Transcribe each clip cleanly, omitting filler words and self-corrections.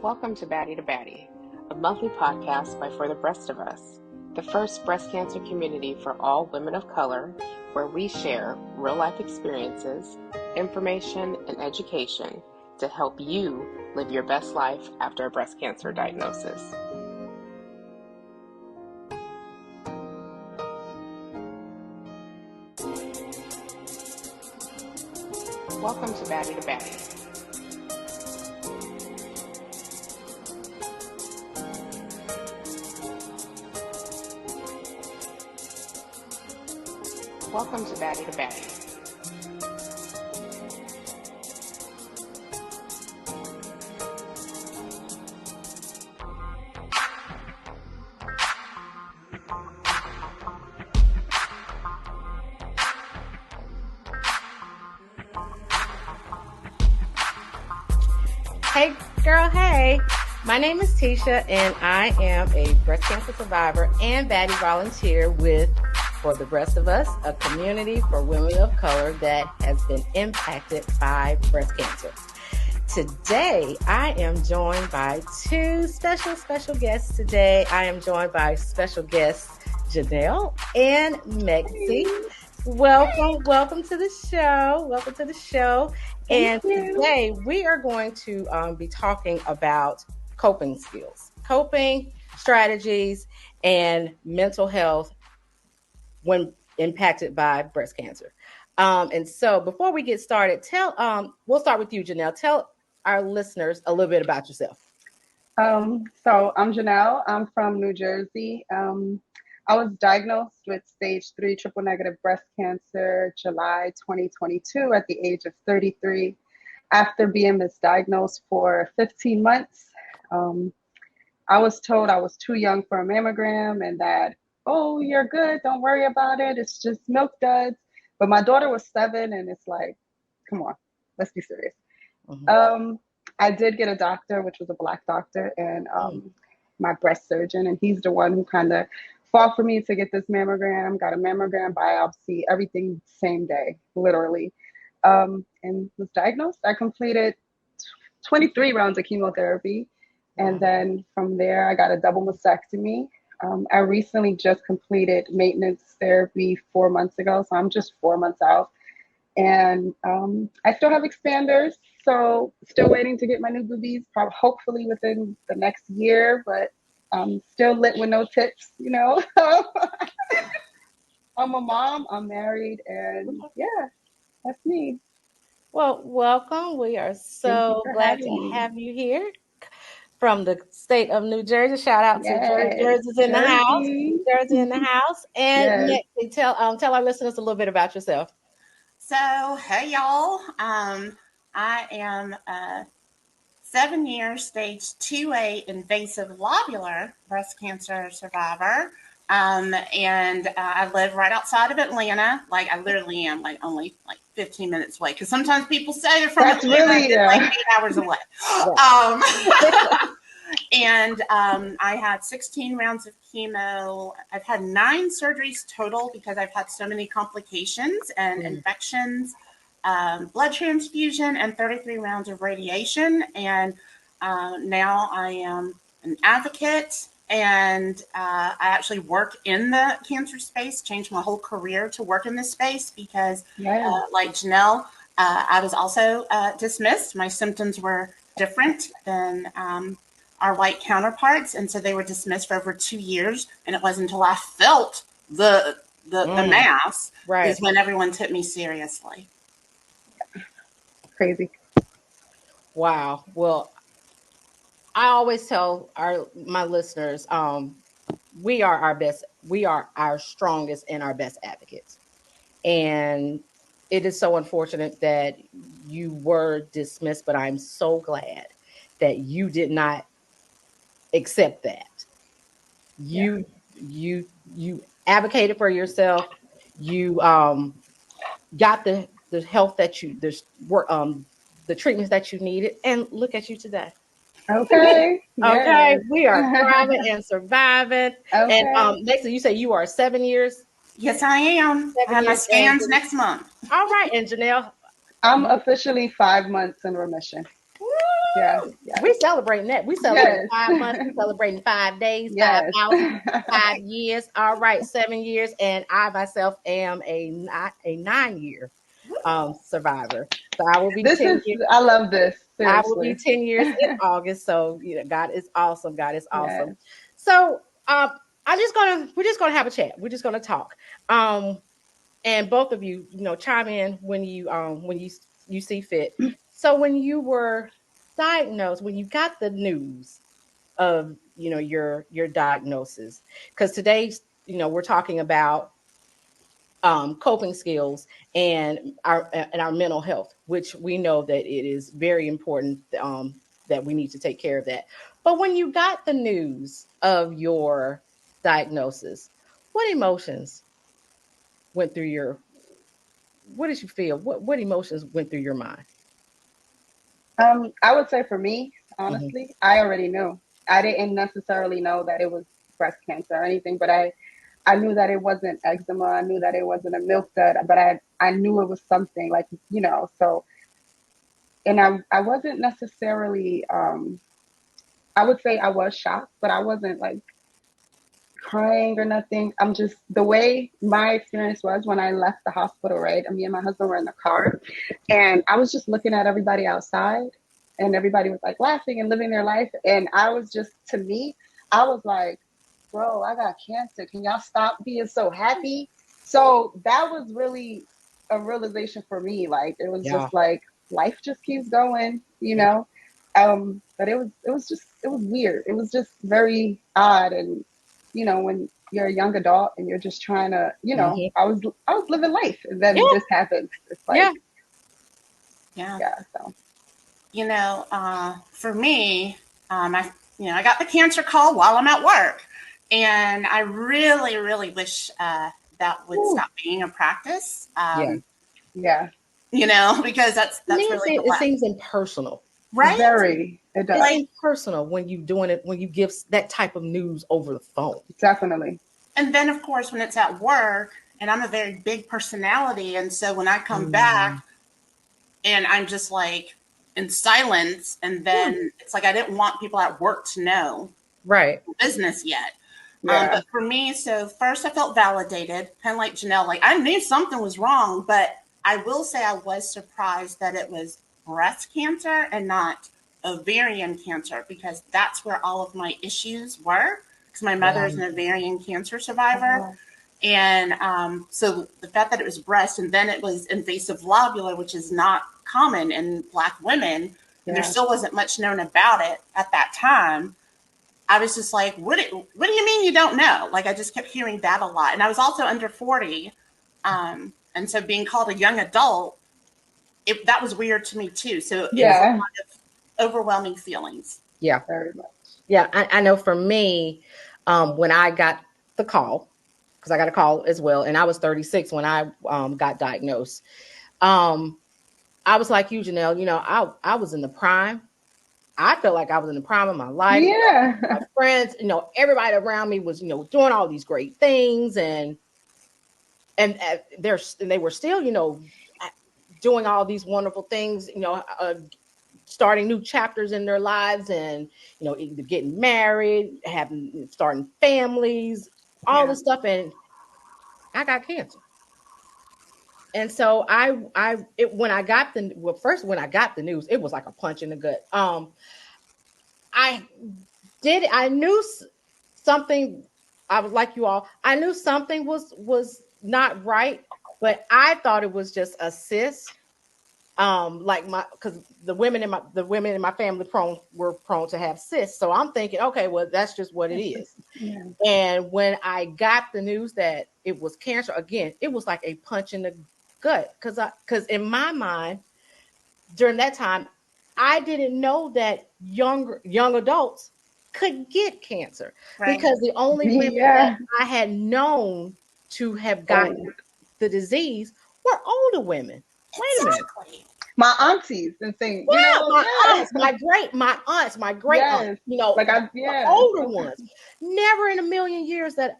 Welcome to Baddie, a monthly podcast by For the Breast of Us, the first breast cancer community for all women of color, where we share real-life experiences, information, and education to help you live your best life after a breast cancer diagnosis. Welcome to Baddie. Welcome to Baddie. Hey girl, hey. My name is Tesha and I am a breast cancer survivor and Baddie volunteer with For the Breast of Us, a community for women of color that has been impacted by breast cancer. Today, I am joined by two special guests today. I am joined by special guests Jeanelle and Megan. Welcome to the show. And today we are going to be talking about coping skills, coping strategies, and mental health when impacted by breast cancer. And so before we get started, we'll start with you, Jeanelle. Tell our listeners a little bit about yourself. So I'm Jeanelle. I'm from New Jersey. I was diagnosed with stage 3 triple negative breast cancer July 2022 at the age of 33 after being misdiagnosed for 15 months. I was told I was too young for a mammogram and that, oh, you're good, don't worry about it, it's just milk duds. But my daughter was 7 and it's like, come on, let's be serious. Mm-hmm. I did get a doctor, which was a Black doctor, and my breast surgeon, and he's the one who kind of fought for me to get this mammogram, got a mammogram, biopsy, everything same day, literally, and was diagnosed. I completed 23 rounds of chemotherapy, and then from there, I got a double mastectomy. I recently just completed maintenance therapy 4 months ago, so I'm just 4 months out. And I still have expanders, so still waiting to get my new boobies, probably hopefully within the next year, but I'm still lit with no tips, you know. I'm a mom, I'm married, and yeah, that's me. Well, welcome. We are so glad to have you here from the state of New Jersey. Shout out to Jersey's in the house. Jersey in the house. And Nick, tell our listeners a little bit about yourself. So, hey y'all. I am a 7-year stage 2A invasive lobular breast cancer survivor. And I live right outside of Atlanta. Like I literally am like only like 15 minutes away. Because sometimes people say they're from Atlanta, really, like 8 hours away. And I had 16 rounds of chemo. I've had 9 surgeries total because I've had so many complications and infections, blood transfusion, and 33 rounds of radiation. And now I am an advocate, and I actually work in the cancer space, changed my whole career to work in this space because, like Jeanelle, I was also dismissed. My symptoms were different than our white counterparts, and so they were dismissed for over 2 years. And it wasn't until I felt the mass is when everyone took me seriously. Crazy. Wow. Well, I always tell my listeners, we are our strongest and our best advocates. And it is so unfortunate that you were dismissed, but I'm so glad that you did not accept that. You advocated for yourself. You got the health that the treatments that you needed, and look at you today. Okay. Okay. We are thriving and surviving. Okay. And next, you say you are 7 years. Yes, I am. I have my scans next month. All right, and Jeanelle, I'm officially 5 months in remission. Yes, yes, We celebrating that. We celebrating yes, 5 months. We celebrating 5 days, yes. 5 houses, 5 years. All right, 7 years, and I myself am a 9 year survivor. So I will be This 10 is, years. I love this, I will be seriously. 10 years in August. So God is awesome. God is awesome. Yes. So we're just gonna have a chat. We're just gonna talk. Um, and both of you, chime in when you see fit. So when you were diagnosed, when you got the news of your diagnosis, because today we're talking about coping skills and our mental health, which we know that it is very important, that we need to take care of that. But when you got the news of your diagnosis, what emotions went through your what did you feel? What emotions went through your mind? I would say for me, Hmm. honestly, I already knew. I didn't necessarily know that it was breast cancer or anything, but I knew that it wasn't eczema. I knew that it wasn't a milk dud, but I knew it was something like, so, and I wasn't necessarily, I would say I was shocked, but I wasn't like crying or nothing. I'm just, the way my experience was when I left the hospital, right? Me and my husband were in the car, and I was just looking at everybody outside, and everybody was like laughing and living their life. And I was just, to me, I was like, bro, I got cancer. Can y'all stop being so happy? So that was really a realization for me. Like, it was Yeah. just like, life just keeps going, Yeah. But it was weird. It was just very odd. And when you're a young adult and you're just trying to, Hmm. I was living life, and then Yeah. this happened. It's Yeah. like, Yeah. yeah, so For me, I got the cancer call while I'm at work, and I really, really wish that would whew, stop being a practice. Yeah. yeah, Because To me, that's really the it last, seems impersonal. right? very, it It does, seems personal when you doing it, when you give that type of news over the phone. definitely. And then, of course, when it's at work, and I'm a very big personality, and so when I come Mm. back and I'm just like in silence, and Yeah. then it's like I didn't want people at work to know Right. business yet. Yeah, But for me, so first I felt validated, kind of like Jeanelle, like I knew something was wrong, but I will say I was surprised that it was breast cancer and not ovarian cancer, because that's where all of my issues were. Because my mother Yeah. is an ovarian cancer survivor. oh, And so the fact that it was breast and then it was invasive lobular, which is not common in Black women, and there yeah, still wasn't much known about it at that time. I was just like, what do you mean you don't know? Like, I just kept hearing that a lot. And I was also under 40. And so being called a young adult, that was weird to me too. So it was a yeah, lot of overwhelming feelings. Yeah. very much. Yeah. I know for me, when I got the call, because I got a call as well, and I was 36 when I got diagnosed. Um, I was like you, Jeanelle. I was in the prime. I felt like I was in the prime of my life. My Yeah, friends, everybody around me was, doing all these great things, and they were still, doing all these wonderful things, starting new chapters in their lives, and either getting married, starting families, all Yeah. this stuff, and I got cancer. And so when I got first, when I got the news, it was like a punch in the gut. I I knew something. I was like you all. I knew something was not right, but I thought it was just a cyst. Like because the women in my family were prone to have cysts. So I'm thinking, okay, well, that's just what it it's just, is. yeah, And when I got the news that it was cancer, again, it was like a punch in the gut, because in my mind during that time, I didn't know that young adults could get cancer, Right. because the only women that yeah, I had known to have oh, gotten the disease were older women. Wait a minute. Exactly. my aunties and saying, Yeah, my yeah, aunts, my great aunts, yes, like the yeah, older ones. Never in a million years that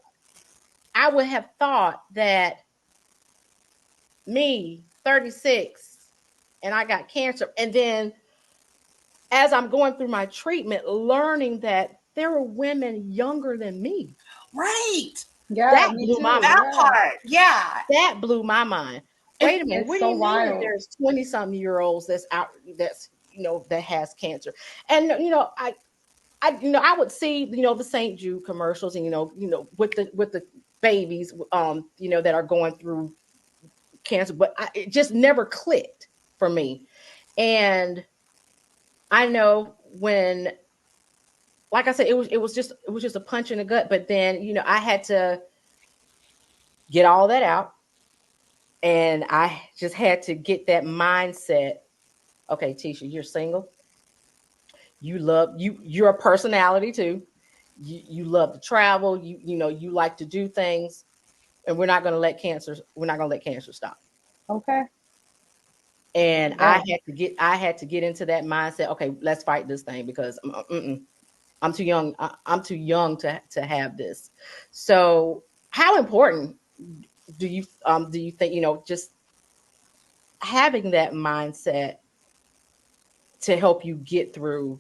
I would have thought that me, 36, and I got cancer. And then as I'm going through my treatment, learning that there were women younger than me. Right. Yeah, That me blew too. my That mind. Yeah. part. Yeah. That blew my mind. And Wait a minute. It's What do so you mean that wild. there's 20-something-year-olds that's out, that's, that has cancer? And, I would see, the St. Jude commercials, and, with the babies, that are going through cancer, but it just never clicked for me. And I know when, like I said, it was just a punch in the gut. But then, I had to get all that out, and I just had to get that mindset. Okay, Tesha, you're single. You're a personality too. You love to travel. You like to do things, and we're not going to let cancer stop. Okay. And I Yeah. had to get into that mindset. Okay, let's fight this thing, because I'm too young. I'm too young to have this. So, how important do you think, just having that mindset to help you get through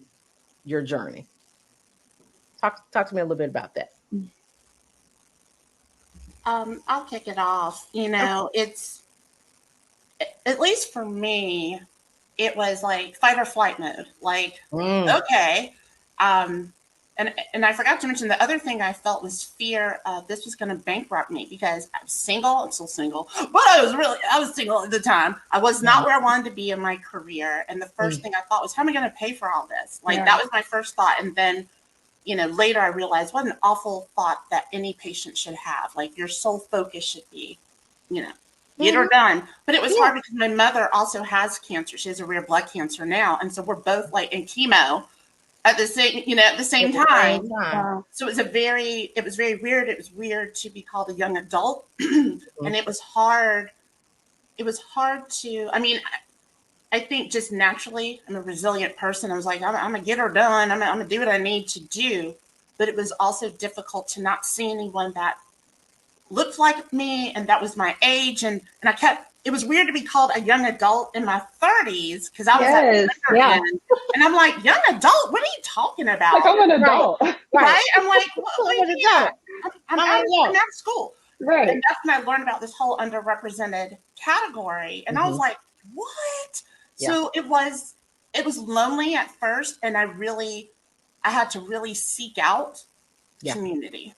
your journey? Talk to me a little bit about that. I'll kick it off. It's, at least for me, it was like fight or flight mode. Like, Mm, okay. Um, and I forgot to mention the other thing I felt was fear of this was going to bankrupt me because I'm single. I'm still single, but I was single at the time. I was not where I wanted to be in my career. And the first mm, thing I thought was, how am I going to pay for all this? Like, Yeah. that was my first thought. And then, later I realized what an awful thought that any patient should have. Like, your sole focus should be, you know, get her mhm. done. But it was Yeah. hard because my mother also has cancer. She has a rare blood cancer now. And so we're both like in chemo at the same At the same time. time. Wow. So it was very weird. It was weird to be called a young adult. And Mhm. it was hard. It was hard to, I mean, I think just naturally, I'm a resilient person. I was like, I'm going to get her done. I'm going to do what I need to do. But it was also difficult to not see anyone that looked like me and that was my age. And it was weird to be called a young adult in my 30s because I was at Yes. the Yeah. end. And I'm like, young adult? What are you talking Like about? I'm an Right. adult. Right. Right? I'm like, what do I'm you an mean? adult. I'm an I'm adult. out of school. Right. And that's when I learned about this whole underrepresented category. And I was Hmm. like, what? Yeah. So it was lonely at first. And I had to really seek out Yeah. community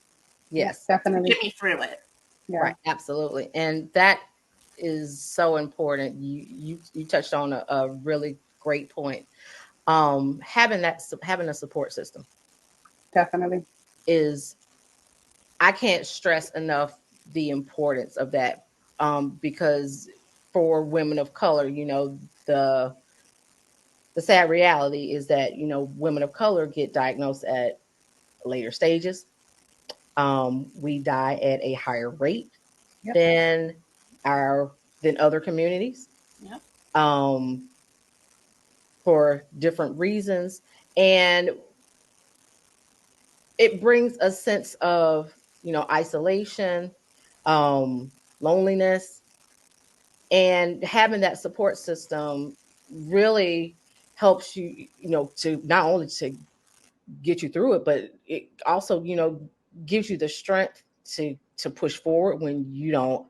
Yes, Yes. to definitely. get me through it. Yeah. Right. Absolutely. And that is so important. You touched on a really great point. Having a support system Definitely. is, I can't stress enough the importance of that. Because for women of color, the sad reality is that, women of color get diagnosed at later stages. We die at a higher rate Yep. than our than other communities, Yep. um, for different reasons, and it brings a sense of, isolation, um, loneliness, and having that support system really helps you, to not only to get you through it, but it also, gives you the strength to push forward when you don't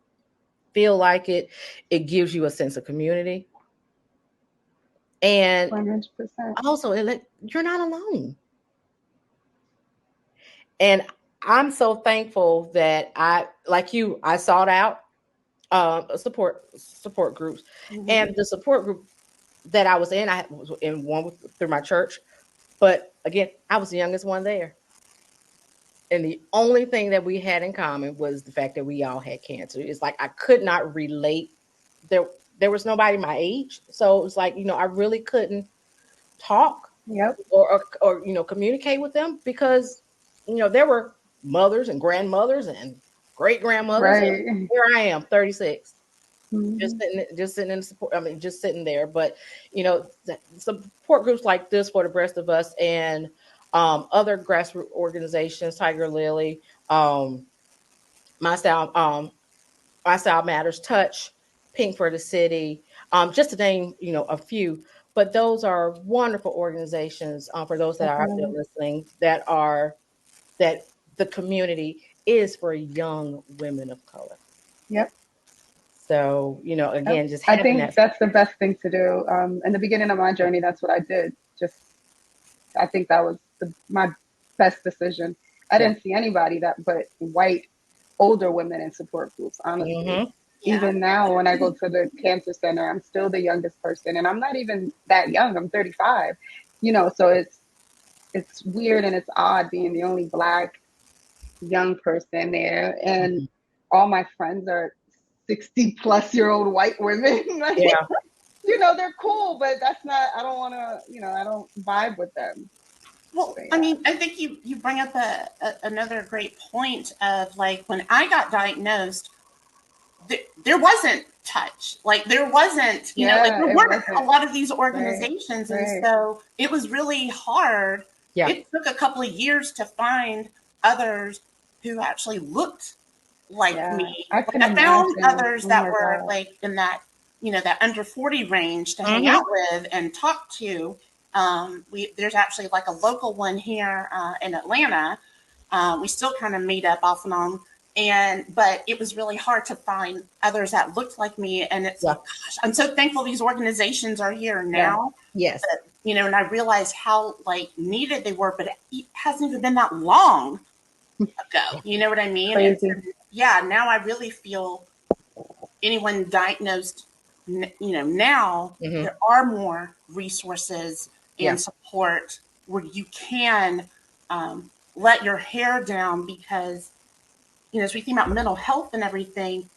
feel like it. It gives you a sense of community, and 100%. also you're not alone. And I'm so thankful that I sought out support groups, Mm-hmm. and the support group that I was in, I was in one through my church, but again, I was the youngest one there. And the only thing that we had in common was the fact that we all had cancer. It's like I could not relate. There, there was nobody my age, so it was like, I really couldn't talk Yep. or communicate with them, because there were mothers and grandmothers and great grandmothers, and Right. here I am, 36, just Hmm. sitting in the support. I mean, just sitting there. But support groups like this for the rest of us, and other grassroots organizations, Tiger Lily, um, my style, my style matters, Touch, Pink for the City, just to name a few. but those are wonderful organizations for those that are out there Definitely. listening that the community is for young women of color. Yep. So, Yep. again, just I having think that. that's the best thing to do. In the beginning of my journey, that's what I did. Just, I think that was my best decision. I Yeah. didn't see anybody that but white older women in support groups, honestly. Mm-hmm. Yeah. Even now, when I go to the cancer center, I'm still the youngest person, and I'm not even that young. I'm 35. So it's weird and it's odd being the only Black young person there, and all my friends are 60-plus-year-old white women. Like, Yeah. they're cool, but that's not. I don't want to. I don't vibe with them. Well, But I yeah, mean, I think you bring up another great point of like when I got diagnosed, there wasn't touch. Like there wasn't, like yeah, there it weren't a wasn't lot of these right, organizations, and right. so it was really hard. Yeah. It took a couple of years to find others who actually looked like Yeah, me. I Like can I found imagine. others Oh that my were God. like in that, that under 40 range to hang Mm-hmm. out with and talk to. There's actually like a local one here in Atlanta. We still kind of meet up off and on, but it was really hard to find others that looked like me. And it's Yeah. like, gosh, I'm so thankful these organizations are here Yeah, now. Yes. But, and I realized how like needed they were, but it hasn't even been that long ago. You know what I mean? And crazy. so, yeah, now I really feel anyone diagnosed, now Mm-hmm. there are more resources Yeah. and support where you can let your hair down because, as we think about mental health and everything,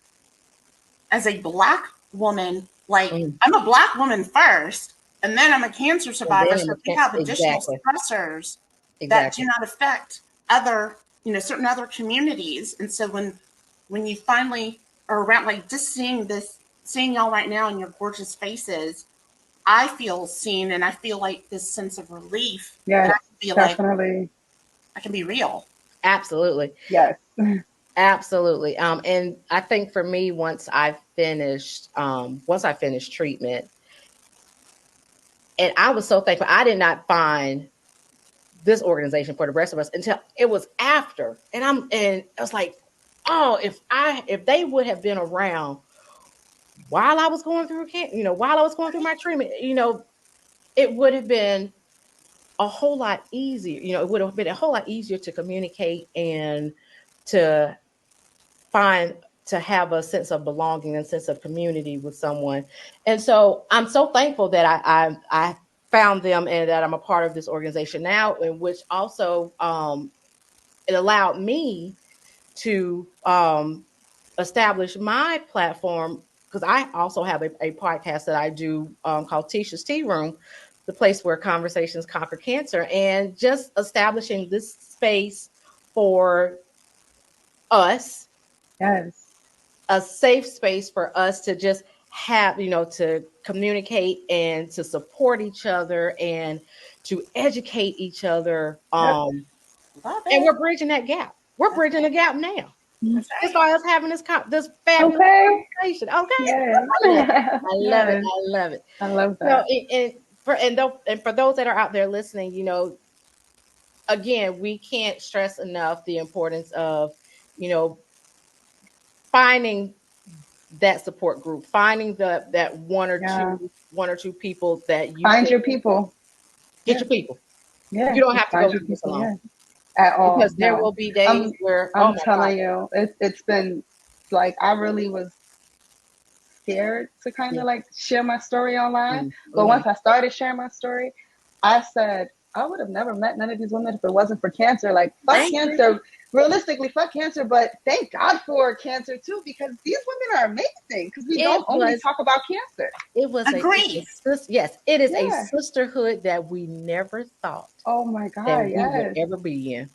as a Black woman, like Mm. I'm a Black woman first, and then I'm a cancer And survivor. then So we have additional exactly. stressors that do Exactly. not affect other, certain other communities. And so when you finally are around, like just seeing y'all right now in your gorgeous faces, I feel seen and I feel like this sense of relief that Yes, I feel like definitely. I can be real. Absolutely. Yes. Absolutely. And I think for me, once I finished treatment, and I was so thankful, I did not find this organization for the rest of us until it was after. And I was like, oh, if they would have been around while I was going through while I was going through my treatment, it would have been a whole lot easier. It would have been a whole lot easier to communicate and to find to have a sense of belonging and sense of community with someone. And so I'm so thankful that I found them and that I'm a part of this organization now, in which also it allowed me to establish my platform, because I also have a podcast that I do called Tisha's Tea Room, the place where conversations conquer cancer, and just establishing this space for us, Yes. a safe space for us to just have, to communicate and to support each other and to educate each other. Yep. Love And it. we're bridging that gap. We're That's bridging the gap now. that's Just right. by us having this fabulous Okay. conversation. Okay. Yes. I love it. I love it. Yes. I love it. I love So, that. and for those that are out there listening, again, we can't stress enough the importance of, you know, finding that support group, finding that Yeah. one or two people that you Find can your people. get Yeah. your people. Yeah. You don't Just have to find go your through this people. alone, Yeah. At all. because there No. will be days I'm where, oh I'm my God, telling you, it's been like I really was scared to kind of like share my story online. But mm-hmm. once I started sharing my story, I said, I would have never met none of these women if it wasn't for cancer. Like, fuck Thank you. cancer. Realistically, fuck cancer, but thank God for cancer too, because these women are amazing. Because we It don't only was talk about cancer. Agree. Yes, it is a Yeah. sisterhood that we never thought Oh my that God. we would Yes. ever be in.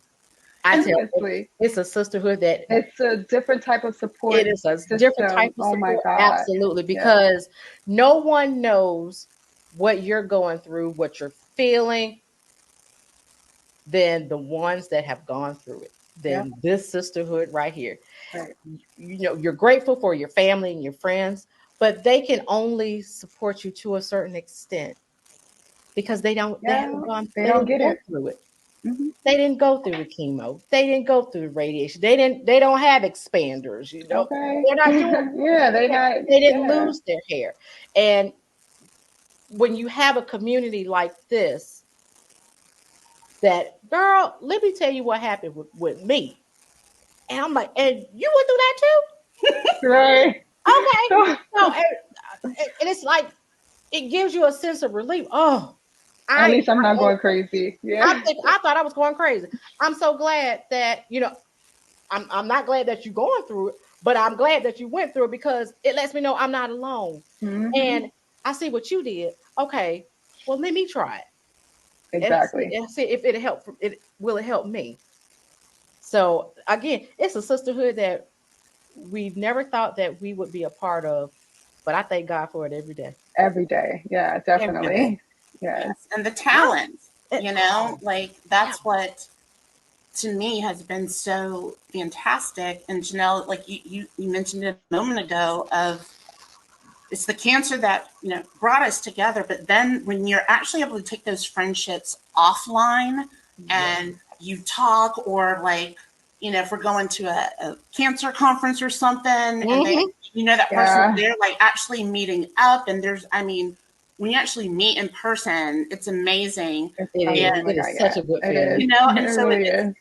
I tell you, Seriously. it's a sisterhood that It's a different type of it support is a different type system. of Oh my support. God. Absolutely, Yeah. because no one knows what you're going through, what you're feeling, than the ones that have gone through it. Yeah. Than this sisterhood right here. Right. You're grateful for your family and your friends, but they can only support you to a certain extent. because they haven't gone, they they don't didn't get go it. through it. Hmm. They didn't go through the chemo. They didn't go through the radiation. They don't have expanders, Okay. They're not doing Yeah, they not. they didn't Yeah. lose their hair. And when you have a community like this, that girl, let me tell you what happened with me. And I'm like, and you went through that too? Right. Okay. So So and it's like it gives you a sense of relief. Oh, at I least I'm not going crazy. Yeah. I thought I was going crazy. I'm so glad that, I'm not glad that you're going through it, but I'm glad that you went through it because it lets me know I'm not alone. Hmm. And I see what you did. Okay, well, let me try it Exactly. and see if it'll help. Will it help me? So again, it's a sisterhood that we've never thought that we would be a part of, but I thank God for it every day. Every day. Yeah, Every day. definitely. Yes. Yes, and the How? talent, Oh, like yeah. that's what to me has been so fantastic. And Jeanelle, like you mentioned it a moment ago, of it's the cancer that brought us together. But then when you're actually able to take those friendships offline Yeah. and you talk, or like if we're going to a cancer conference or something, and they Mm-hmm. that person, Yeah. they're like actually meeting up, and there's when you actually meet in person, it's amazing. It's, It oh is. And It my God, is such yeah. a good It is. feeling. It and so really it's is.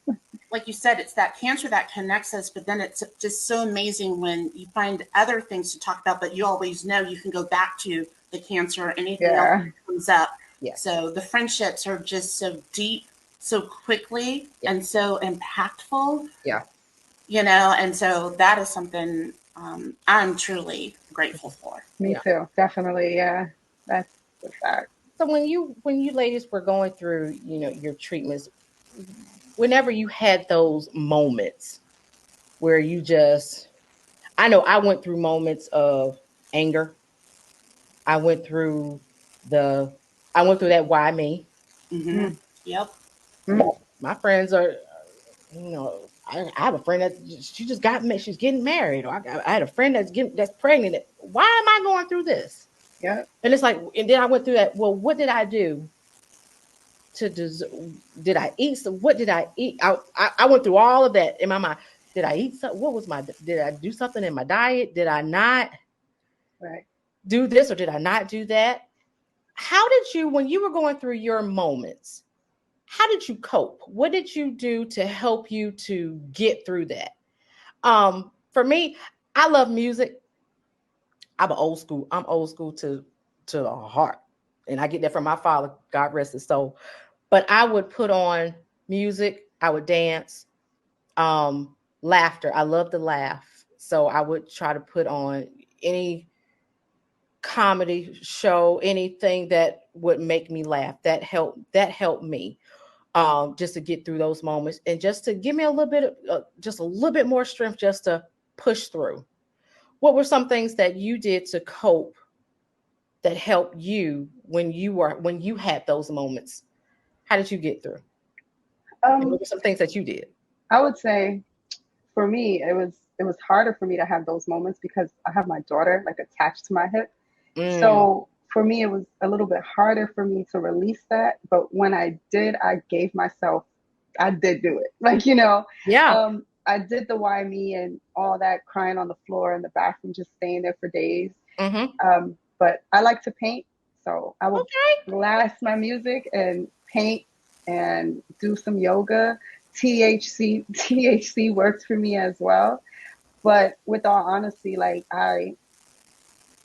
like you said, it's that cancer that connects us, but then it's just so amazing when you find other things to talk about, but you always know you can go back to the cancer or anything else Yeah. that comes up. Yes. So the friendships are just so deep, so quickly, Yeah. and so impactful, Yeah. and so that is something I'm truly grateful for. Me Yeah. too. Definitely. Yeah. That's the fact. So when you ladies were going through, your treatments, whenever you had those moments where you just, I know I went through moments of anger. I went through the, I went through that why me. Mm-hmm. Mm, Yep. mm, My friends are, I have a friend that she just got married. She's getting married. Or I had a friend that's pregnant. Why am I going through this? yeah. And it's like, and then I went through that. Well, what did I do to did I eat some, what did I eat? I went through all of that in my mind. Did I eat something? Did I do something in my diet? Did I not Right. do this or did I not do that? How did you, when you were going through your moments, how did you cope? What did you do to help you to get through that? For me, I love music. I'm old school to the heart. And I get that from my father, God rest his soul. But I would put on music, I would dance, laughter. I love to laugh. So I would try to put on any comedy show, anything that would make me laugh. That helped me just to get through those moments and just to give me a little bit of just a little bit more strength just to push through. What were some things that you did to cope that helped you when you had those moments? How did you get through? And Um, what were some things that you did? I would say for me, it was harder for me to have those moments because I have my daughter like attached to my hip. Mm, So for me, it was a little bit harder for me to release that. But when I did, I did do it. Like, yeah. I did the why me and all that crying on the floor in the bathroom, just staying there for days. Mm-hmm. But I like to paint. So I will Okay. blast my music and paint and do some yoga. THC works for me as well. But with all honesty, like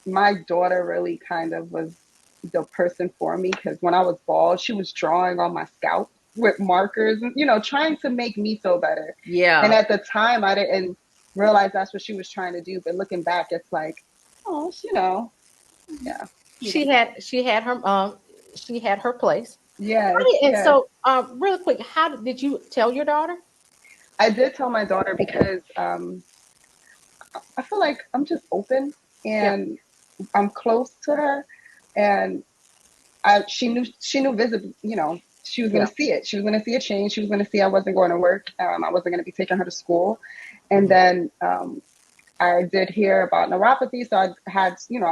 my daughter really kind of was the person for me because when I was bald, she was drawing on my scalp with markers and trying to make me feel better. And Yeah. at the time, I didn't realize that's what she was trying to do. But looking back, it's like, oh, yeah, She had her place. yes, And yes. so, real quick, how did you tell your daughter? I did tell my daughter because I feel like I'm just open Yeah. and I'm close to her, and she knew visibly, she was Yeah. gonna see it. She was gonna see a change. She was gonna see I wasn't going to work. I wasn't gonna be taking her to school, and Mhm. then I did hear about neuropathy, so I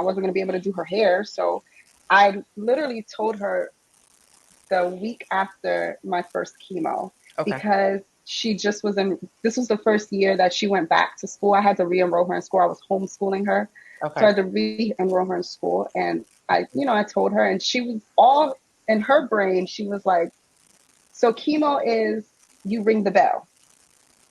wasn't gonna be able to do her hair. So I literally told her the week after my first chemo Okay. because she just was in, this was the first year that she went back to school. I had to re-enroll her in school. I was homeschooling her. So Okay. I had to re-enroll her in school. And I told her, and she was all in her brain. She was like, so chemo is you ring the bell.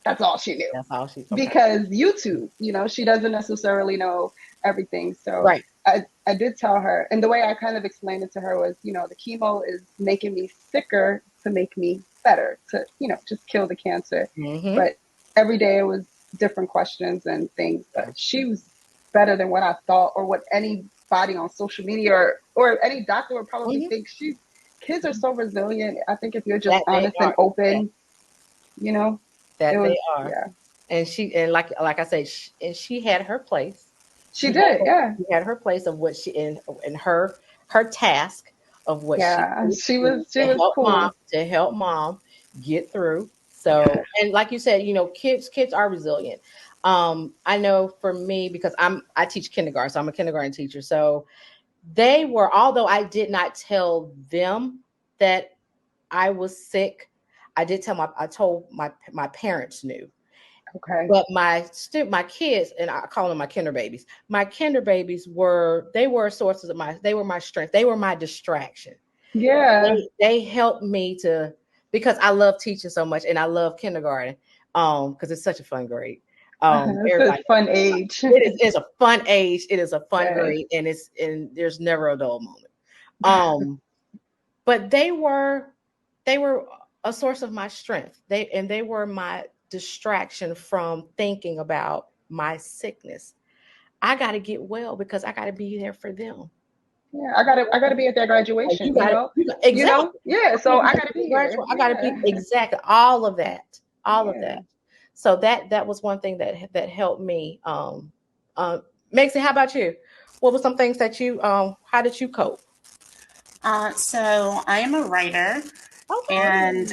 That's all she knew That's all she. Okay. because YouTube, she doesn't necessarily know everything. So Right. I did tell her, and the way I kind of explained it to her was, the chemo is making me sicker to make me better, to, just kill the cancer. Mm-hmm. But every day it was different questions and things. But she was better than what I thought or what anybody on social media or any doctor would probably think. Kids are so resilient. I think if you're just That they honest and are. open, you know, it That was, they are. yeah. And like I said, she had her place. She did, yeah. She had her place of what she in her task of what she Yeah, needed she to do was she was cool. to help mom get through. So, and like you said, kids are resilient. I know for me because I teach kindergarten, so I'm a kindergarten teacher. So they were, although I did not tell them that I was sick, I told my parents knew. Okay. But my kids, and I call them my kinder babies. My kinder babies were sources of they were my strength. They were my distraction. Yeah. They helped me because I love teaching so much and I love kindergarten. Because it's such a fun grade. It's a Everybody, fun age. it's a fun age. It is a fun Yes. grade, and there's never a dull moment. But they were a source of my strength. They were my distraction from thinking about my sickness. I got to get well because I got to be there for them. Yeah, I gotta be at their Like, graduation, exactly. Yeah, so I gotta be here. I got to be Yeah. exactly all of Yeah. that. So that was one thing that helped me. Maxie, how about you? What were some things that you how did you cope? So I am a writer, Okay. and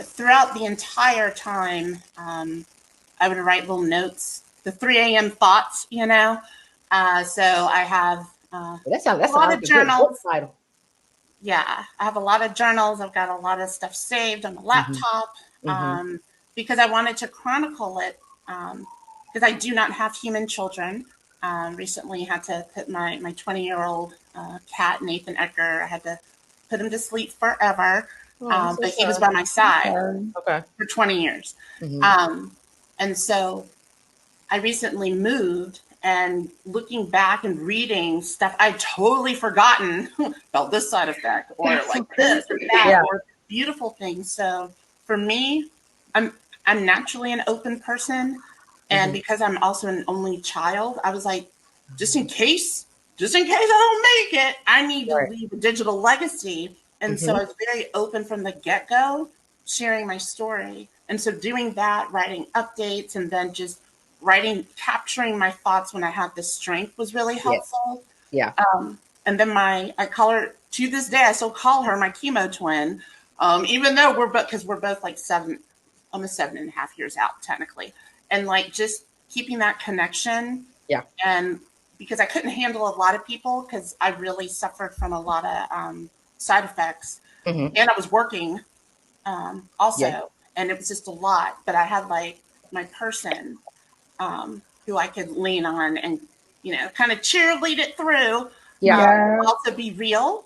throughout the entire time, I would write little notes, the 3 a.m. thoughts, So I have That a sounds lot like of a good book journals. title. Yeah, I have a lot of journals. I've got a lot of stuff saved on the Hmm. laptop Hmm. because I wanted to chronicle it because I do not have human children. Recently had to put my 20-year-old cat, Nathan Ecker, I had to put him to sleep forever. Oh, I'm so But he was sorry. by my side Sorry. Okay. for 20 years. Hmm. And so I recently moved, and looking back and reading stuff I'd totally forgotten about this side effect or That's like so this or crazy. that Yeah. or beautiful things. So for me, I'm I'm naturally an open person, and Hmm. because I'm also an only child, I was like, just in case I don't make it, I need to Right. leave a digital legacy. And so Hmm. I was very open from the get go, sharing my story. And so doing that, writing updates, and then just capturing my thoughts when I had the strength was really Yeah. helpful. Yeah. And then I call her to this day. I still call her my chemo twin, even though we're both like almost 7.5 years out technically, and like just keeping that connection. Yeah. And because I couldn't handle a lot of people because I really suffered from a lot of side effects, Hmm. and I was working Yeah. also, and it was just a lot. But I had like my person who I could lean on and kind of cheerlead it through, Yeah. Yeah. also be real.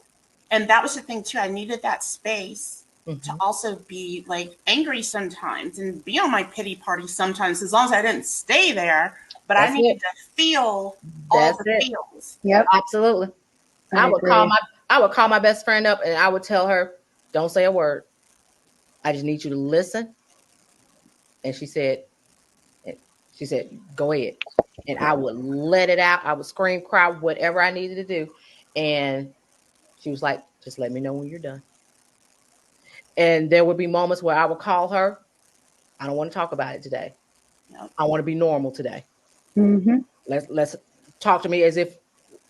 And that was the thing too. I needed that space to Hmm. also be like angry sometimes and be on my pity party sometimes, as long as I didn't stay there. But I That's it. needed to feel all That's the it. feels. Yep. Absolutely. I I would call agree. my I would call my best friend up and I would tell her, "Don't say a word. I just need you to listen." And and she said, "Go ahead." And I would let it out. I would scream, cry, whatever I needed to do. And she was like, "Just let me know when you're done." And there would be moments where I would call her. I don't want to talk about it today. Yep. I want to be normal today. Hmm. Let's talk to me as if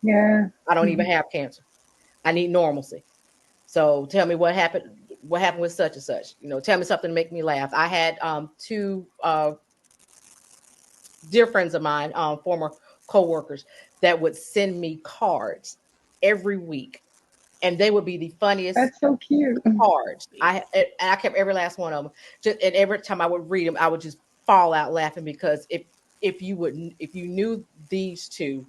Yeah. I don't even Mhm. have cancer. I need normalcy. So tell me what happened. What happened with such and such? Tell me something to make me laugh. I had two dear friends of mine, former coworkers, that would send me cards every week and they would be the funniest That's so cute. cards. I kept every last one of them. And every time I would read them, I would just fall out laughing because if you knew these two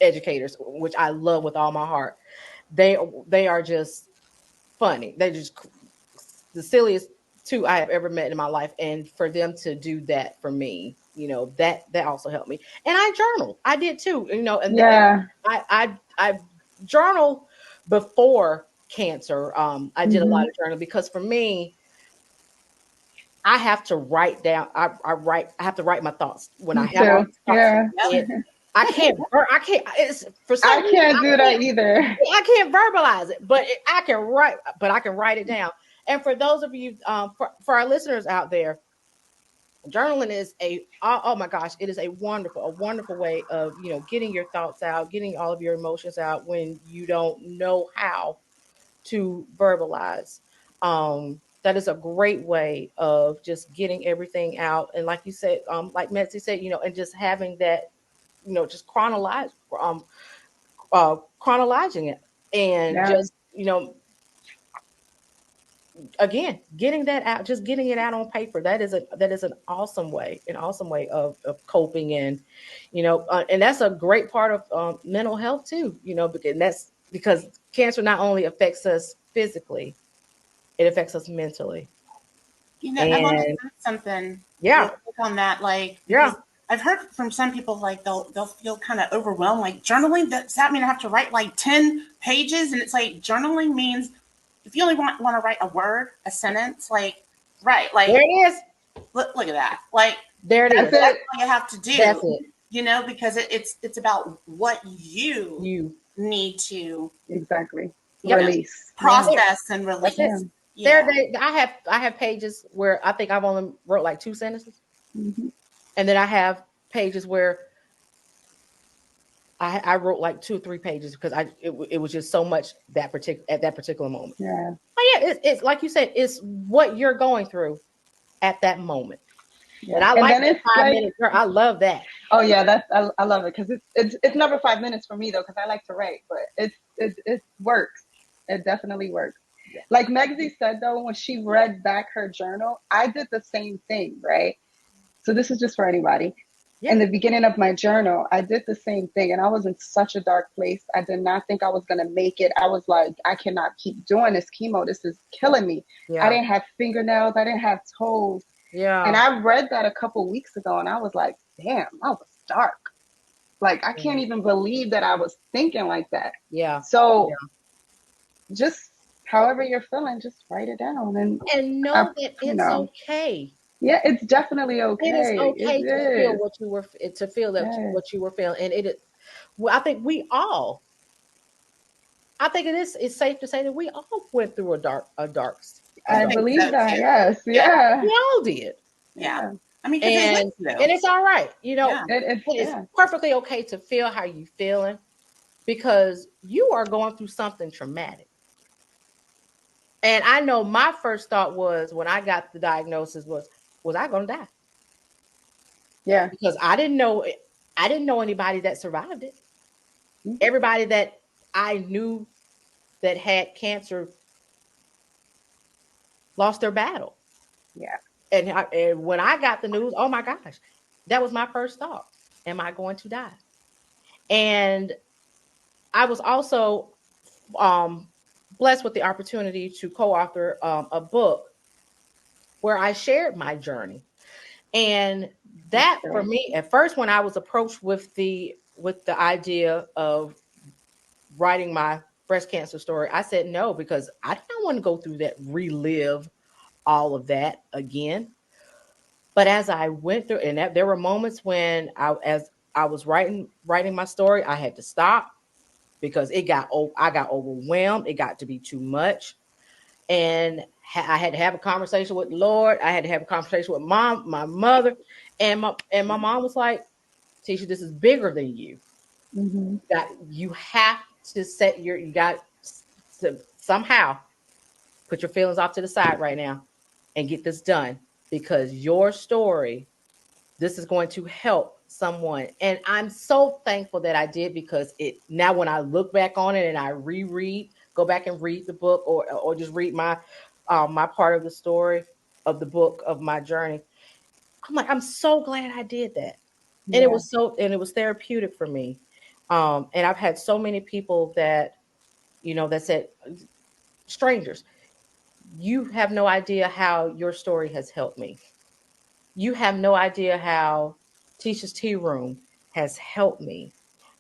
educators, which I love with all my heart, they are just funny. They just the silliest two I have ever met in my life, and for them to do that for me, that also helped me. And I journal. I did too, and Yeah. I journal before cancer. I did a lot of journal because for me, I have to write down. I have to write my thoughts when I Me have all too. these thoughts in Yeah. my head. I can't. I can't. It's for some I reason can't do that either. I can't verbalize it, but I can write. But I can write it down. And for those of you, for our listeners out there, journaling is oh my gosh, it is a wonderful way of getting your thoughts out, getting all of your emotions out when you don't know how to verbalize. That is a great way of just getting everything out. And like you said, like Metzi said, and just having that, just chronologizing it, and Yeah. just, again, getting that out, just getting it out on paper. That is an awesome way, of coping. And, and that's a great part of mental health too, because cancer not only affects us physically, it affects us mentally. I want to And say something real yeah, quick on that, yeah, because I've heard from some people they'll feel kind of overwhelmed. Like journaling, does that mean I have to write 10 pages? And it's like journaling means if you only want to write a word, a sentence, right, there it is. look at that, There it That's is. that's it. all you have to do. That's it. Because it's about what you You. need to Exactly. Yep. Release. process and release. That's it. Yeah. I have pages where I think I've only wrote like 2 sentences. Mm-hmm. And then I have pages where I wrote like 2 or 3 pages because it was just so much at that particular moment. Yeah. But yeah, it's like you said, it's what you're going through at that moment. Yeah. And I And like then that it's 5 minute. I love that. oh yeah, I love it because it's never 5 minutes for me though because I like to write, but it works. It definitely works. Yeah. Like Megsy said though, when she read back her journal, I did the same thing, right? So this is just for anybody. Yeah. In the beginning of my journal, I did the same thing and I was in such a dark place. I did not think I was going to make it. I was like, I cannot keep doing this chemo. This is killing me. I Yeah. didn't have fingernails. I didn't have toes. And Yeah. I read that a couple weeks ago and I was like, damn, I was dark. Like, I can't even believe that I was thinking like that. Yeah. So just however you're feeling, just write it down. And know that it's okay. Yeah, it's definitely It is okay. okay It to feel is. what you were to feel that Yes. what you were feeling. And I think it's safe to say that we all went through a dark I think believe so, that. too. Yes. Yeah. Yeah. we all did. Yeah. I mean, And it's all right. Yeah. It's perfectly okay to feel how you feeling because you are going through something traumatic. And I know my first thought was when I got the diagnosis was I going to die? Yeah. Because I didn't know anybody that survived it. Mhm. Everybody that I knew that had cancer lost their battle. Yeah. And when I got the news, oh my gosh, that was my first thought. Am I going to die? And I was also blessed with the opportunity to co-author a book where I shared my journey. And that for me, at first, when I was approached with the idea of writing my breast cancer story, I said no because I didn't want to go through that, relive all of that again. But as I went through, and there were moments when as I was writing my story, I had to stop because I got overwhelmed. It got to be too much, and I had to have a conversation with the Lord. I had to have a conversation with my mother, and my mom was like, "Tesha, this is bigger than you. Mm-hmm. You have to you got to somehow put your feelings off to the side right now and get this done because your story, this is going to help someone." And I'm so thankful that I did because now when I look back on it and I reread go back and read the book, or just read my part of the story of the book of my journey. I'm like, I'm so glad I did that. And Yeah. it was therapeutic for me. And I've had so many people that, that said, strangers, you have no idea how your story has helped me. You have no idea how Tisha's Tea Room has helped me.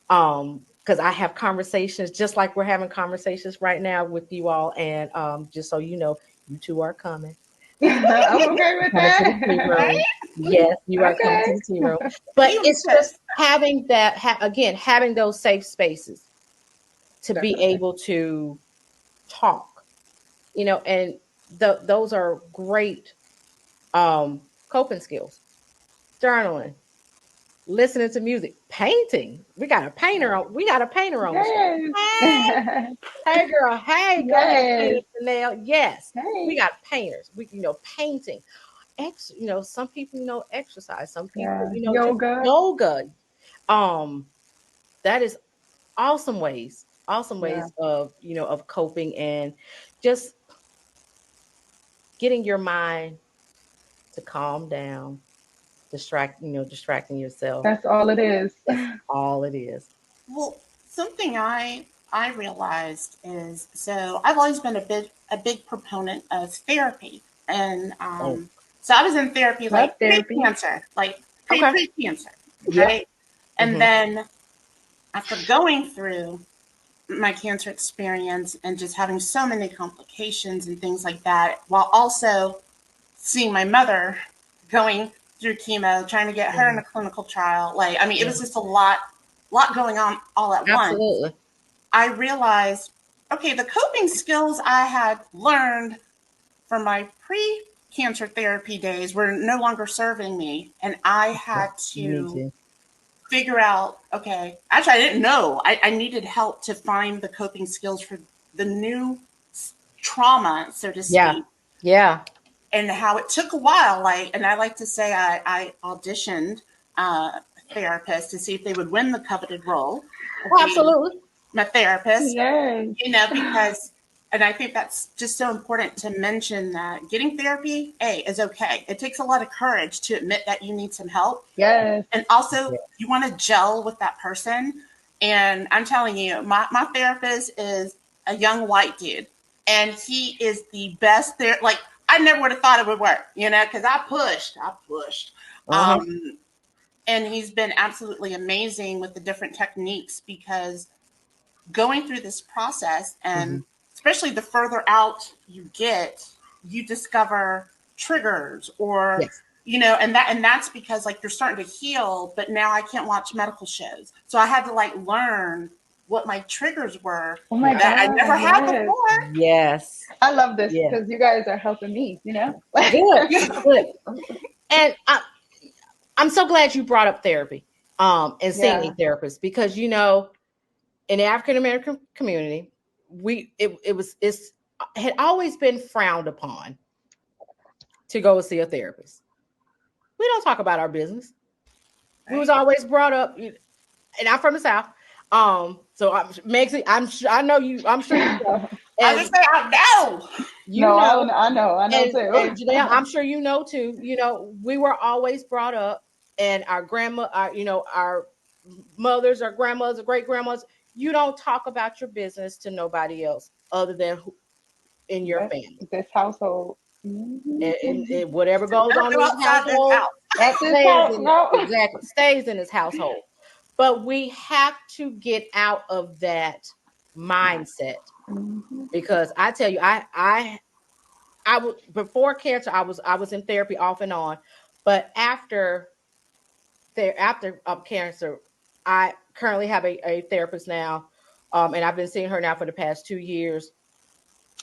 Because I have conversations just like we're having conversations right now with you all. And just so you know, you two are coming. I'm okay with Coming to the tea that. room. Yes, you are coming Okay. to the tea room. But You it's just insist. having that, again, having those safe spaces to be Definitely. able to talk, and those are great coping skills. Journaling, listening to music, painting. We got a painter on. We got a painter on the show. Yes. Hey, hey, girl. Hey, go ahead, paint Yes. us the nail. Yes, we Hey. got painters. Painting. Some people exercise. Some people Yeah. just Yoga. yoga. Um, that is awesome Yeah. ways of coping and just getting your mind to calm down, distracting yourself. That's all it is. That's all it is. Well, something I realized is, so I've always been a big proponent of therapy, and Oh, so I was in therapy Love like therapy. pre-cancer, like okay. pre-cancer, Yep. right? And Mm-hmm. then after going through my cancer experience and just having so many complications and things like that, while also seeing my mother going through chemo, trying to get her in Mm-hmm. a clinical trial. Like, I mean, it Yeah. was just a lot going on all at once. Absolutely. I realized, okay, the coping skills I had learned from my pre-cancer therapy days were no longer serving me. And I Yeah. had Me to too. figure out, okay, actually, I didn't know. I needed help to find the coping skills for the new trauma, so to Yeah. speak, Yeah. and how it took a while. Like, and I like to say I auditioned therapists to see if they would win the coveted role of Oh, being absolutely. my therapist, Yes. because, and I think that's just so important to mention that getting therapy, is okay. It takes a lot of courage to admit that you need some help. Yes. And also, Yeah. you want to gel with that person. And I'm telling you, my therapist is a young white dude, and he is the best there. Like, I never would have thought it would work, because I pushed. Uh-huh. Um, and he's been absolutely amazing with the different techniques, because going through this process, Mm-hmm. and especially the further out you get, you discover triggers, or Yes. and that's because, like, you're starting to heal, but now I can't watch medical shows, so I had to, like, learn what my triggers were Oh my Yeah. that I God. never had Yes. before. Yes. I love this Yeah. because you guys are helping me. Good. Good. And I'm so glad you brought up therapy, and seeing a Yeah. therapist, because in the African American community, it's had always been frowned upon to go see a therapist. We don't talk about our business. We was Right? always brought up, and I'm from the South. So I know you. I'm sure you know, I was and gonna say, I know. you No, know, I know and too. Jeanelle, I'm sure you know too. We were always brought up, and our mothers, our grandmothers, our great grandmothers. You don't talk about your business to nobody else other than in your That's family, this household. Mhm. and whatever goes Don't on go in this outside this household house. At this house, no. stays in this household. But we have to get out of that mindset, Mhm. because I tell you, I was before cancer, I was in therapy off and on, but after cancer, I currently have a therapist now, and I've been seeing her now for the past 2 years.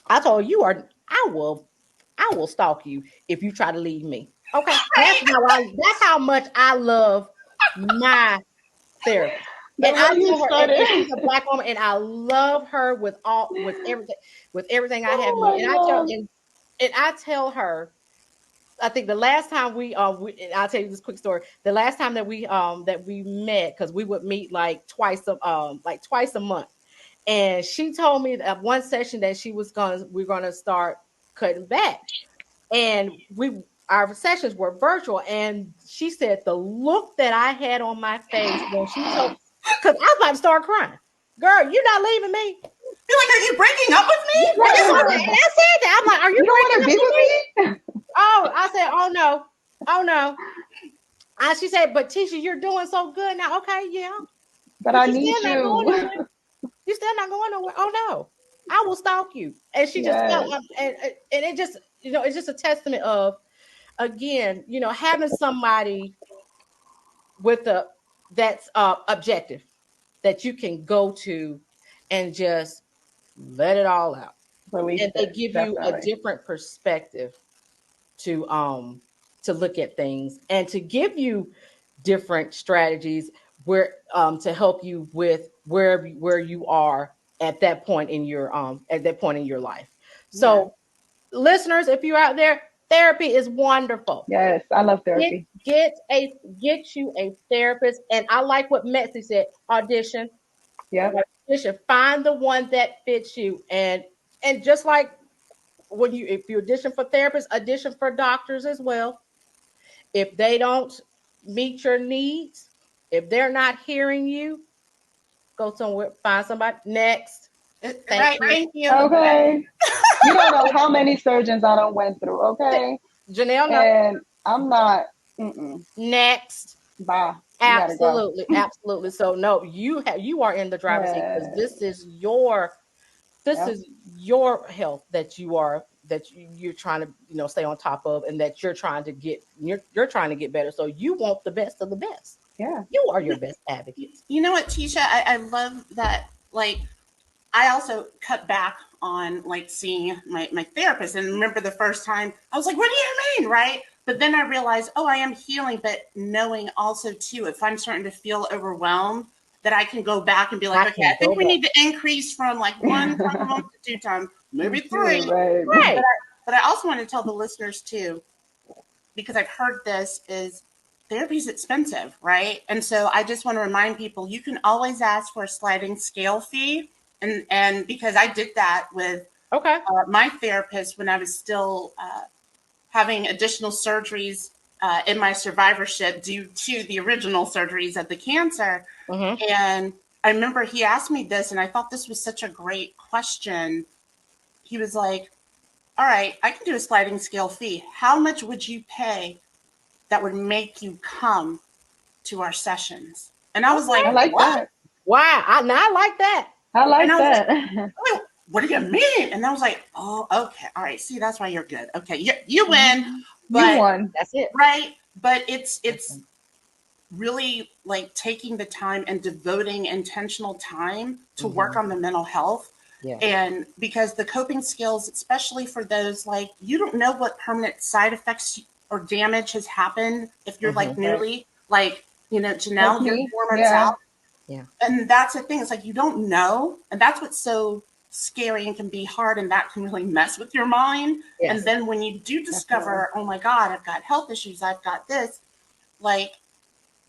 I told you I will stalk you if you try to leave me. Okay, that's how much I love my therapist. The And I way you love her, and started. she's a black woman, and I love her with everything I have Oh in me. my And God. I tell her, I think the last time and I'll tell you this quick story. The last time that we met, because we would meet like twice a month, And she told me that one session that we're gonna start cutting back. And our sessions were virtual. And she said the look that I had on my face when she told, because I was about to start crying. Girl, you're not leaving me. You're like, are you breaking up with me? And I said that. I'm like, are you don't want breaking to up be with with me? Oh, I said, oh no. Oh no. She said, but Tisha, you're doing so good now. Okay, yeah. But But I you're need still not going you. nowhere. You're still not going nowhere. Oh no. I will stalk you. And she just felt Yes. and it just, it's just a testament of, again, having somebody with that's objective, that you can go to and just let it all out. Release And they it. give you a Definitely. different perspective to look at things, and to give you different strategies where to help you with where you are at that point in your life. Yeah. So listeners, if you're out there, therapy is wonderful. Yes. I love Get therapy. get you a therapist. And I like what Metsy said, audition. Yep. Audition. Find the one that fits you. And just like if you audition for therapists, audition for doctors as well. If they don't meet your needs, if they're not hearing you, go somewhere, find somebody. Next. Thank Right. you. Thank you. Okay. You don't know how many surgeons I don't went through. Okay. Janelle, no. And I'm not. Mm-mm. Next. Bye. You gotta go. Absolutely, absolutely. So no, you are in the driver's seat, because Yeah. this Yep. is your health you're trying to stay on top of, and that you're trying to get better. So you want the best of the best. Yeah. You are your best advocate. You know what, Tisha? I love that. Like, I also cut back on like seeing my therapist. And remember the first time I was like, what do you mean? Right. But then I realized, oh, I am healing, but knowing also too, if I'm starting to feel overwhelmed, that I can go back and be like, I okay, can I think go we back. need to increase from like 1 time a month to 2 times, maybe True, 3. right. Right. But I also want to tell the listeners too, because I've heard this, is therapy is expensive, right? And so I just want to remind people, you can always ask for a sliding scale fee. And because I did that with Okay. my therapist when I was still having additional surgeries in my survivorship due to the original surgeries of the cancer. Mm-hmm. And I remember he asked me this, and I thought this was such a great question. He was like, all right, I can do a sliding scale fee. How much would you pay that would make you come to our sessions? And I was like, I like what? that. Wow. I like that. I And like I was like, that. wait, what do you mean? And I was like, oh, okay. All right. See, that's why you're good. Okay. You win. You But won. That's it. right. But it's really like taking the time and devoting intentional time to work on the mental health. Yeah. And because the coping skills, especially for those, like, you don't know what permanent side effects or damage has happened if you're like newly, like, Like Jeanelle, you're me. 4 months Yeah. out. Yeah. And that's the thing. It's like you don't know. And that's what's so scary and can be hard. And that can really mess with your mind. Yes. And then when you do discover, oh my God, I've got health issues, I've got this, like,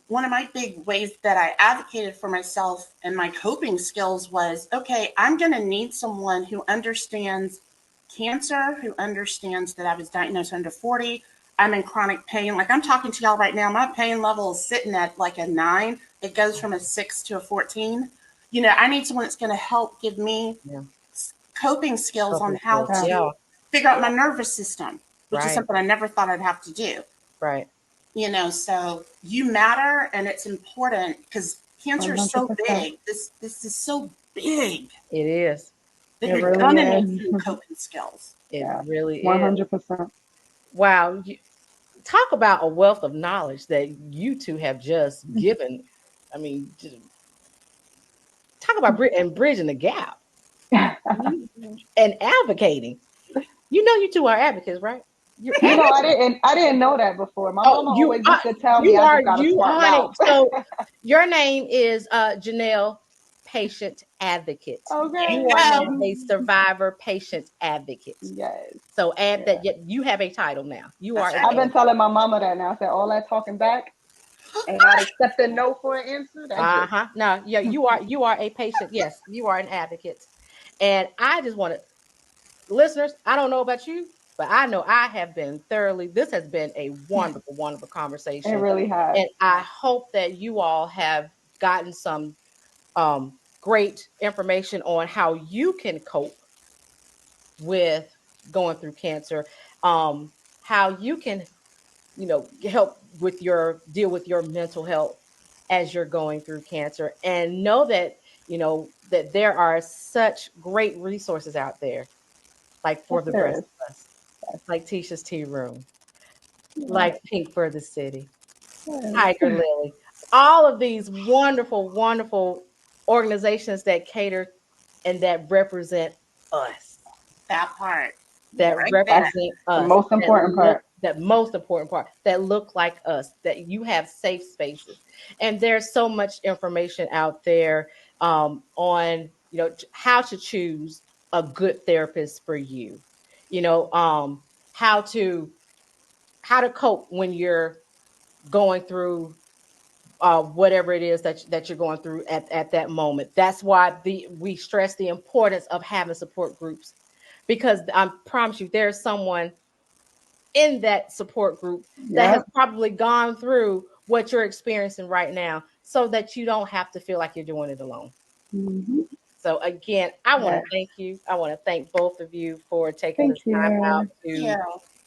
one of my big ways that I advocated for myself and my coping skills was, okay, I'm going to need someone who understands cancer, who understands that I was diagnosed under 40. I'm in chronic pain. Like, I'm talking to y'all right now, my pain level is sitting at like a 9. It goes from a 6 to a 14. I need someone that's going to help give me coping skills on how Yeah. to figure out my nervous system, which is Right. something I never thought I'd have to do. Right. So you matter, and it's important because cancer is so 100%. big. This is so big It is. that It you're really gonna is. need some coping skills. It Yeah. really is. 100%. Wow. Talk about a wealth of knowledge that you two have just given. I mean, talk about bridging the gap and advocating. You two are advocates, right? I didn't know that before. My mama You always used to tell me you I are just got a you smart honey. mouth. So your name is Jeanelle, patient advocate. Okay. You are now a survivor patient advocate. Yes. So add that you have a title now. You are. I've been telling my mama that now. I said all that talking back. and not accepting no for an answer. That's just No, yeah, you are a patient. Yes, you are an advocate. And I just want to, listeners, I don't know about you, but I know I have been thoroughly, this has been a wonderful, wonderful it conversation. really has. And I hope that you all have gotten some great information on how you can cope with going through cancer, how you can, help with your deal with your mental health as you're going through cancer, and know that, that there are such great resources out there, like For Yes, the there Rest is. of Us, like Tisha's Tea Room, Yes, like Pink for the City, yes. Tiger Lily, all of these wonderful, wonderful organizations that cater and that represent us, That part that right there. That's represent the us, most important part. that most important part, that look like us, that you have safe spaces. And there's so much information out there on, how to choose a good therapist for you, how to cope when you're going through whatever it is that you're going through at that moment. That's why we stress the importance of having support groups, because I promise you there's someone in that support group that has Yep. probably gone through what you're experiencing right now, so that you don't have to feel like you're doing it alone. Hmm. So again, I want to Yes. thank you. I want to thank both of you for taking Thank this time out you. to Yeah.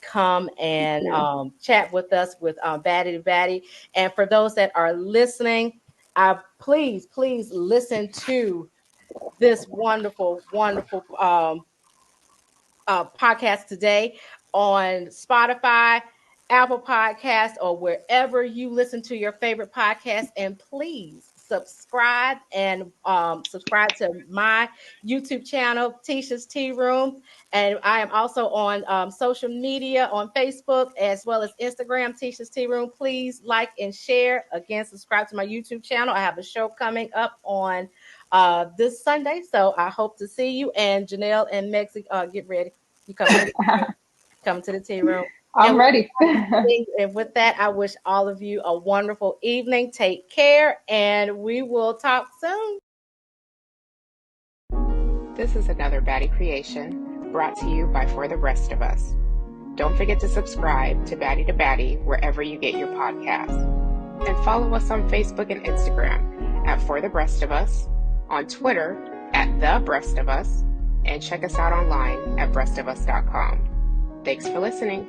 come Thank and you. chat with us with Baddie to Baddie. And for those that are listening, please listen to this wonderful, wonderful podcast today on Spotify, Apple Podcasts, or wherever you listen to your favorite podcast. And please subscribe and subscribe to my YouTube channel, Tisha's Tea Room. And I am also on social media on Facebook as well as Instagram, Tisha's Tea Room. Please like and share. Again, subscribe to my YouTube channel. I have a show coming up on this Sunday. So I hope to see you. And Jeanelle and Mexi, get ready. You come to the tea room. I'm And ready. with that, I wish all of you a wonderful evening. Take care, and we will talk soon. This is another Baddie creation brought to you by For the Rest of Us. Don't forget to subscribe to Baddie to Baddie wherever you get your podcasts. And follow us on Facebook and Instagram at For the Breast of Us, on Twitter at The Breast of Us, and check us out online at breastofus.com. Thanks for listening.